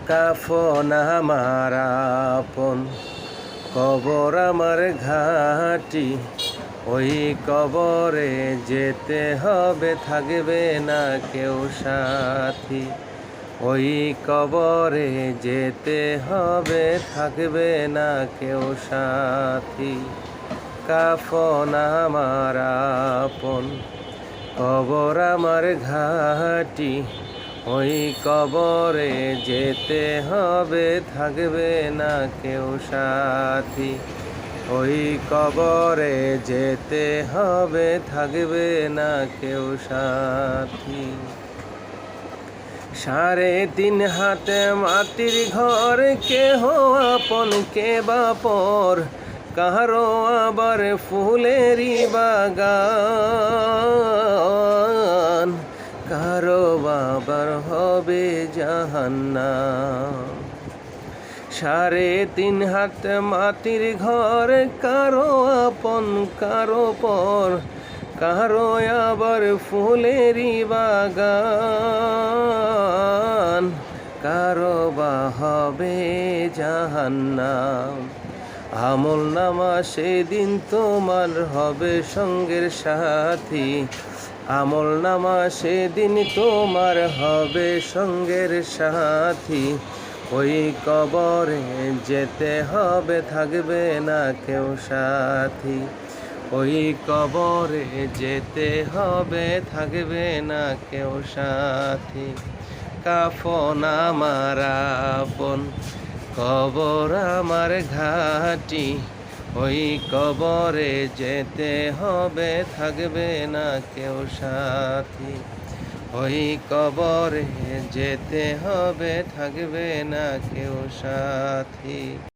কাফন আমার আপন, কবর আমার ঘাটি। ওই কবরে যেতে হবে, থাকবে না কেউ সাথী। ওই কবরে যেতে হবে, থাকবে না কেউ সাথী। কাফন আমার আপন, কবর আমার ঘাটি। ওই কবরে যেতে হবে, থাকবে না কেউ সাথী। ওই কবরে যেতে হবে, থাকবে না কেউ সাথী। 3.5 হাতে মাটির ঘর, কেহ আপন কে বা পর। কাহারো আবার ফুলেরই বাগান, কারো আবার হবে জাহান্নাম। 3.5 হাত মাটির ঘর, কারো আপন কারো পর। কারো আবার ফুলেরই বাগান, কারো বা হবে জাহান্নাম। আমলনামা সেদিন তোমার হবে সঙ্গের সাথী। আমলনামা সেদিন তোমার হবে সঙ্গের সাথী। ওই কবরে যেতে হবে, থাকবে না কেউ সাথী। ওই কবরে যেতে হবে, থাকবে না কেউ সাথী। কাফন আমার আপন, কবর আমার ঘাটি। ওই কবরে যেতে হবে, থাকবে না কেউ সাথী। ওই কবরে যেতে হবে, থাকবে না কেউ সাথী।